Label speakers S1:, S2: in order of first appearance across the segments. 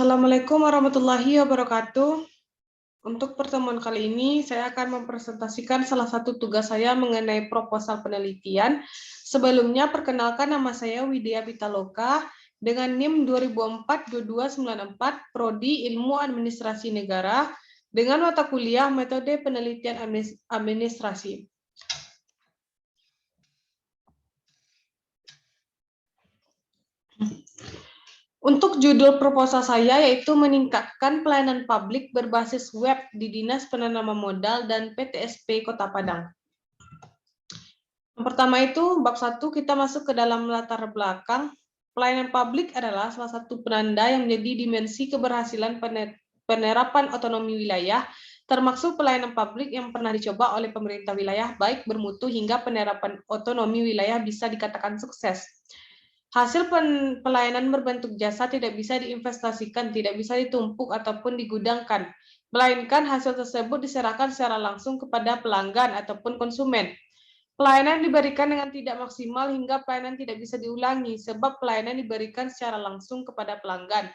S1: Assalamualaikum warahmatullahi wabarakatuh. Untuk pertemuan kali ini, saya akan mempresentasikan salah satu tugas saya mengenai proposal penelitian. Sebelumnya, perkenalkan nama saya Widya Pitaloka dengan NIM 2004-2294, Prodi Ilmu Administrasi Negara, dengan mata kuliah Metode Penelitian Administrasi. Untuk judul proposal saya yaitu meningkatkan pelayanan publik berbasis web di Dinas Penanaman Modal dan PTSP Kota Padang. Yang pertama itu, bab 1 kita masuk ke dalam latar belakang. Pelayanan publik adalah salah satu penanda yang menjadi dimensi keberhasilan penerapan otonomi wilayah, termasuk pelayanan publik yang pernah dicoba oleh pemerintah wilayah, baik bermutu hingga penerapan otonomi wilayah bisa dikatakan sukses. Hasil pelayanan berbentuk jasa tidak bisa diinvestasikan, tidak bisa ditumpuk ataupun digudangkan, melainkan hasil tersebut diserahkan secara langsung kepada pelanggan ataupun konsumen. Pelayanan diberikan dengan tidak maksimal hingga pelayanan tidak bisa diulangi, sebab pelayanan diberikan secara langsung kepada pelanggan.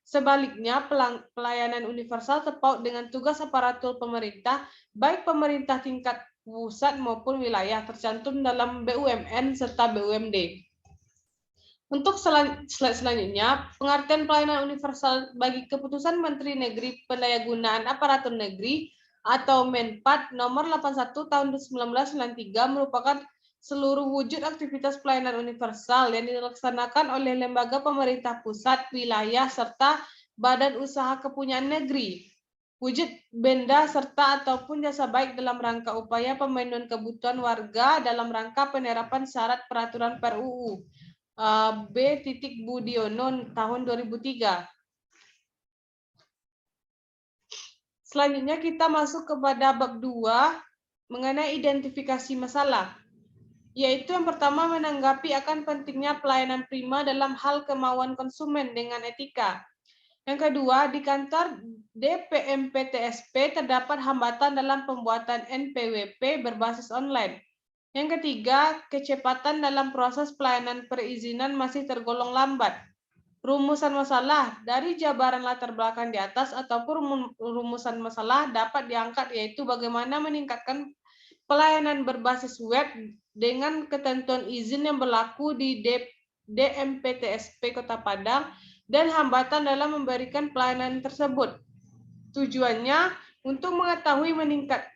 S1: Sebaliknya, pelayanan universal terpaut dengan tugas aparatur pemerintah, baik pemerintah tingkat pusat maupun wilayah, tercantum dalam BUMN serta BUMD. Untuk slide selanjutnya, pengertian pelayanan universal bagi keputusan Menteri Negeri Pendayagunaan Aparatur Negeri atau Menpat nomor 81 tahun 1993 merupakan seluruh wujud aktivitas pelayanan universal yang dilaksanakan oleh lembaga pemerintah pusat, wilayah, serta badan usaha kepunyaan negeri. Wujud benda serta ataupun jasa baik dalam rangka upaya pemenuhan kebutuhan warga dalam rangka penerapan syarat peraturan PRUU. B. Budiono tahun 2003. Selanjutnya kita masuk kepada bab 2 mengenai identifikasi masalah, yaitu yang pertama menanggapi akan pentingnya pelayanan prima dalam hal kemauan konsumen dengan etika. Yang kedua, di kantor DPMPTSP terdapat hambatan dalam pembuatan NPWP berbasis online. Yang ketiga, kecepatan dalam proses pelayanan perizinan masih tergolong lambat. Rumusan masalah dari jabaran latar belakang di atas ataupun rumusan masalah dapat diangkat, yaitu bagaimana meningkatkan pelayanan berbasis web dengan ketentuan izin yang berlaku di DMPTSP Kota Padang dan hambatan dalam memberikan pelayanan tersebut. Tujuannya untuk mengetahui meningkatkan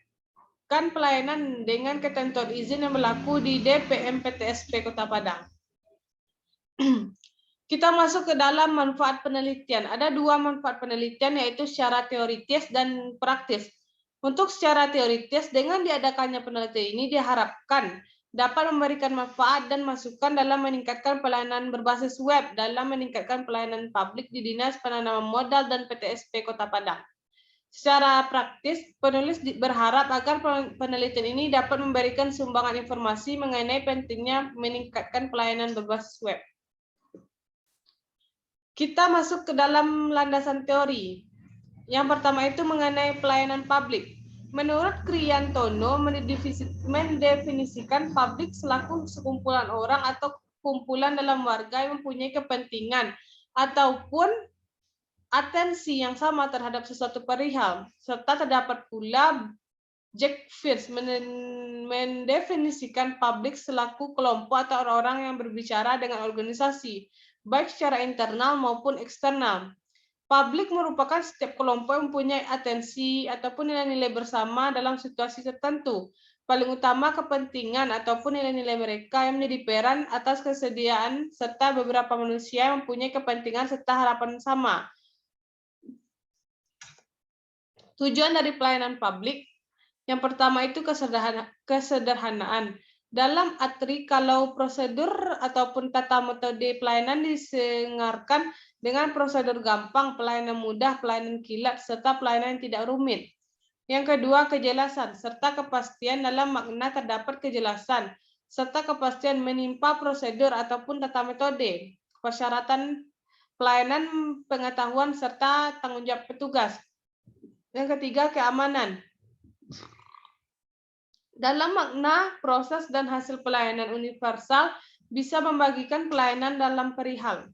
S1: pelayanan dengan ketentuan izin yang berlaku di DPMPTSP Kota Padang. Kita masuk ke dalam manfaat penelitian. Ada dua manfaat penelitian, yaitu secara teoritis dan praktis. Untuk secara teoritis, dengan diadakannya penelitian ini diharapkan dapat memberikan manfaat dan masukan dalam meningkatkan pelayanan berbasis web, dalam meningkatkan pelayanan publik di Dinas Penanaman Modal dan PTSP Kota Padang. Secara praktis, penulis berharap agar penelitian ini dapat memberikan sumbangan informasi mengenai pentingnya meningkatkan pelayanan berbasis web. Kita masuk ke dalam landasan teori. Yang pertama itu mengenai pelayanan publik. Menurut Kriyantono, mendefinisikan publik selaku sekumpulan orang atau kumpulan dalam warga yang mempunyai kepentingan ataupun atensi yang sama terhadap sesuatu perihal, serta terdapat pula Jack Fierce mendefinisikan publik selaku kelompok atau orang-orang yang berbicara dengan organisasi, baik secara internal maupun eksternal. Publik merupakan setiap kelompok yang mempunyai atensi ataupun nilai-nilai bersama dalam situasi tertentu, paling utama kepentingan ataupun nilai-nilai mereka yang menjadi peran atas kesediaan, serta beberapa manusia yang mempunyai kepentingan serta harapan sama. Tujuan dari pelayanan publik, yang pertama itu kesederhanaan. Dalam arti kalau prosedur ataupun tata metode pelayanan disengarkan dengan prosedur gampang, pelayanan mudah, pelayanan kilat, serta pelayanan yang tidak rumit. Yang kedua, kejelasan, serta kepastian dalam makna terdapat kejelasan, serta kepastian menimpa prosedur ataupun tata metode, persyaratan pelayanan, pengetahuan, serta tanggung jawab petugas. Yang ketiga, keamanan. Dalam makna proses dan hasil pelayanan universal bisa membagikan pelayanan dalam perihal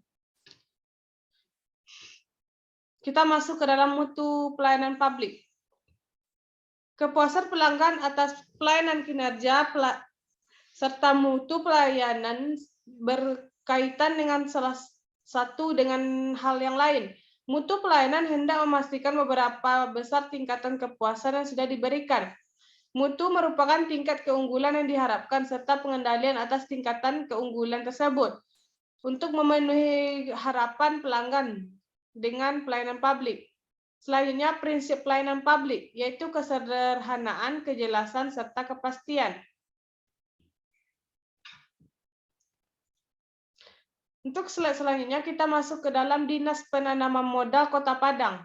S1: Kita masuk ke dalam mutu pelayanan publik. Kepuasan pelanggan atas pelayanan kinerja serta mutu pelayanan berkaitan dengan salah satu dengan hal yang lain. Mutu pelayanan hendak memastikan beberapa besar tingkatan kepuasan yang sudah diberikan. Mutu merupakan tingkat keunggulan yang diharapkan serta pengendalian atas tingkatan keunggulan tersebut untuk memenuhi harapan pelanggan dengan pelayanan publik. Selanjutnya, prinsip pelayanan publik, yaitu kesederhanaan, kejelasan, serta kepastian. Untuk slide selanjutnya, kita masuk ke dalam Dinas Penanaman Modal Kota Padang.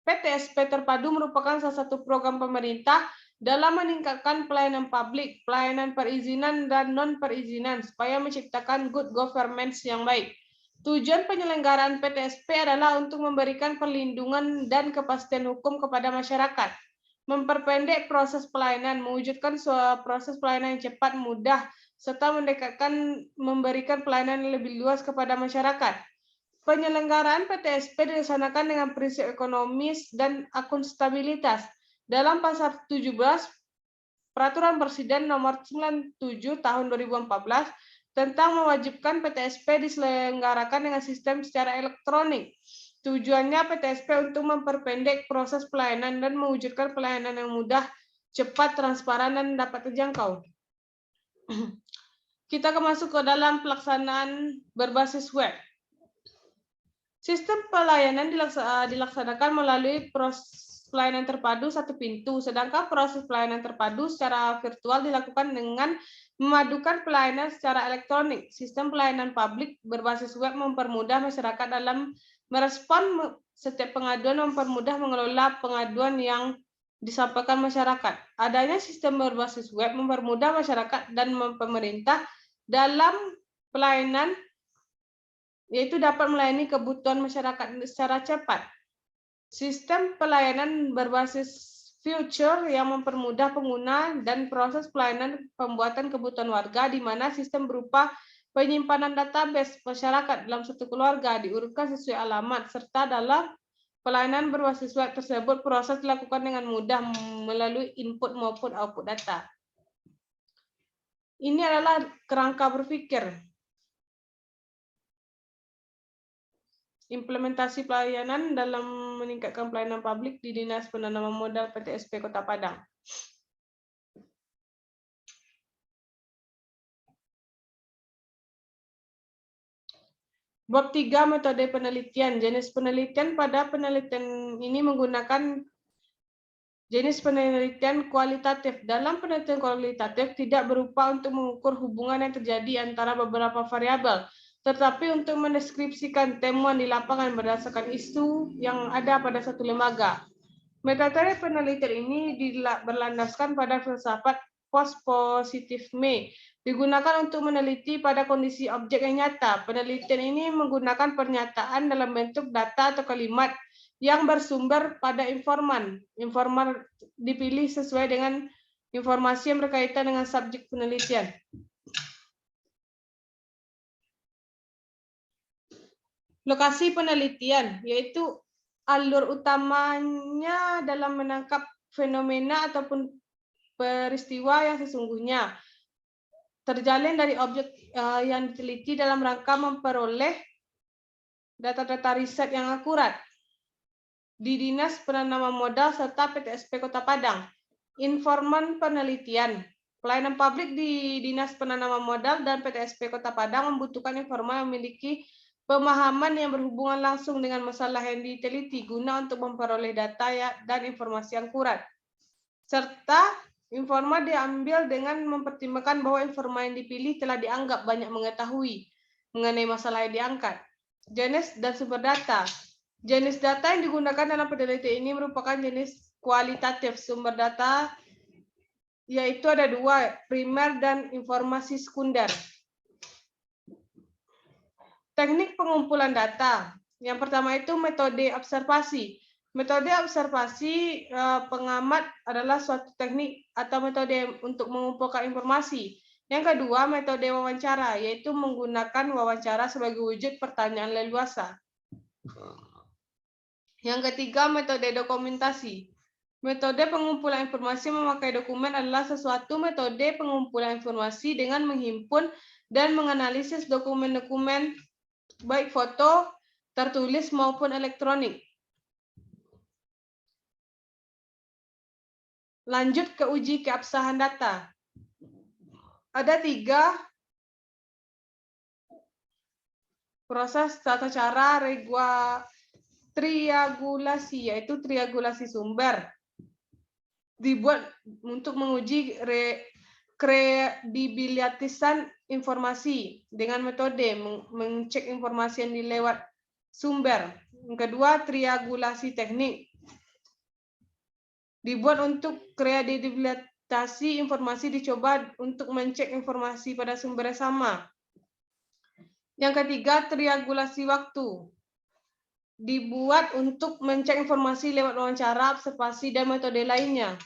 S1: PTSP Terpadu merupakan salah satu program pemerintah dalam meningkatkan pelayanan publik, pelayanan perizinan, dan non-perizinan, supaya menciptakan good governance yang baik. Tujuan penyelenggaraan PTSP adalah untuk memberikan perlindungan dan kepastian hukum kepada masyarakat, memperpendek proses pelayanan, mewujudkan proses pelayanan yang cepat, mudah, serta memberikan pelayanan yang lebih luas kepada masyarakat. Penyelenggaraan PTSP dilaksanakan dengan prinsip ekonomis dan akuntabilitas. Dalam pasal 17 Peraturan Presiden Nomor 97 Tahun 2014 tentang mewajibkan PTSP diselenggarakan dengan sistem secara elektronik. Tujuannya PTSP untuk memperpendek proses pelayanan dan mewujudkan pelayanan yang mudah, cepat, transparan, dan dapat terjangkau. Kita akan masuk ke dalam pelaksanaan berbasis web. Sistem pelayanan dilaksanakan melalui proses pelayanan terpadu satu pintu, sedangkan proses pelayanan terpadu secara virtual dilakukan dengan memadukan pelayanan secara elektronik. Sistem pelayanan publik berbasis web mempermudah masyarakat dalam merespon setiap pengaduan, mempermudah mengelola pengaduan yang disampaikan masyarakat. Adanya sistem berbasis web mempermudah masyarakat dan pemerintah dalam pelayanan, yaitu dapat melayani kebutuhan masyarakat secara cepat. Sistem pelayanan berbasis future yang mempermudah pengguna dan proses pelayanan pembuatan kebutuhan warga, di mana sistem berupa penyimpanan database masyarakat dalam satu keluarga diurutkan sesuai alamat, serta dalam pelayanan berbasis web tersebut proses dilakukan dengan mudah melalui input maupun output data. Ini adalah kerangka berpikir. Implementasi pelayanan dalam meningkatkan pelayanan publik di Dinas Penanaman Modal PTSP Kota Padang. Bab 3, metode penelitian. Jenis penelitian. Pada penelitian ini menggunakan jenis penelitian kualitatif. Dalam penelitian kualitatif tidak berupa untuk mengukur hubungan yang terjadi antara beberapa variabel, tetapi untuk mendeskripsikan temuan di lapangan berdasarkan isu yang ada pada satu lembaga. Metode penelitian ini berlandaskan pada filsafat post-positifisme, digunakan untuk meneliti pada kondisi objek yang nyata. Penelitian ini menggunakan pernyataan dalam bentuk data atau kalimat yang bersumber pada informan. Informan dipilih sesuai dengan informasi yang berkaitan dengan subjek penelitian. Lokasi penelitian, yaitu alur utamanya dalam menangkap fenomena ataupun peristiwa yang sesungguhnya, terjalin dari objek yang diteliti dalam rangka memperoleh data-data riset yang akurat. Di Dinas Penanaman Modal serta PTSP Kota Padang, informan penelitian. Pelayanan publik di Dinas Penanaman Modal dan PTSP Kota Padang membutuhkan informan yang memiliki pemahaman yang berhubungan langsung dengan masalah yang diteliti guna untuk memperoleh data dan informasi yang akurat. Serta informan diambil dengan mempertimbangkan bahwa informan yang dipilih telah dianggap banyak mengetahui mengenai masalah yang diangkat. Jenis dan sumber data. Jenis data yang digunakan dalam penelitian ini merupakan jenis kualitatif. Sumber data yaitu ada dua, primer dan informasi sekunder. Teknik pengumpulan data. Yang pertama itu metode observasi. Metode observasi pengamat adalah suatu teknik atau metode untuk mengumpulkan informasi. Yang kedua, metode wawancara, yaitu menggunakan wawancara sebagai wujud pertanyaan leluasa. Yang ketiga, metode dokumentasi. Metode pengumpulan informasi memakai dokumen adalah sesuatu metode pengumpulan informasi dengan menghimpun dan menganalisis dokumen-dokumen baik foto, tertulis maupun elektronik. Lanjut ke uji keabsahan data. Ada 3 proses tata cara triangulasi, yaitu triangulasi sumber. Dibuat untuk menguji kredibilitasan informasi dengan metode mengecek informasi yang dilewat sumber. Yang kedua, triangulasi teknik. Dibuat untuk kredibilitasi informasi, dicoba untuk mencek informasi pada sumber yang sama. Yang ketiga, triangulasi waktu. Dibuat untuk mencek informasi lewat wawancara, observasi, dan metode lainnya.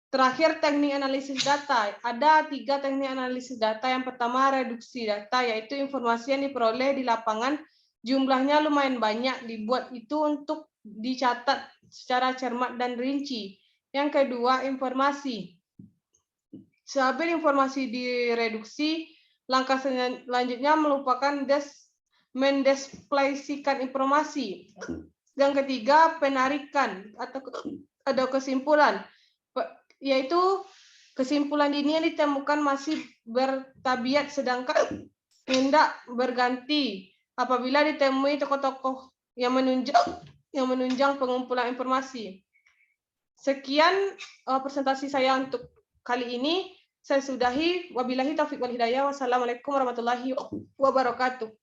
S1: Terakhir, teknik analisis data. Ada 3 teknik analisis data. Yang pertama, reduksi data, yaitu informasi yang diperoleh di lapangan jumlahnya lumayan banyak, dibuat itu untuk dicatat secara cermat dan rinci. Yang kedua, informasi. Sehabis informasi direduksi, langkah selanjutnya merupakan mendisplasikan informasi. Yang ketiga, penarikan atau kesimpulan, yaitu kesimpulan ini yang ditemukan masih bertabiat sedangkan hendak berganti apabila ditemui tokoh-tokoh yang menunjang pengumpulan informasi. Sekian presentasi saya untuk kali ini. Saya sudahi. Wabillahi taufiq wal hidayah. Wassalamualaikum warahmatullahi wabarakatuh.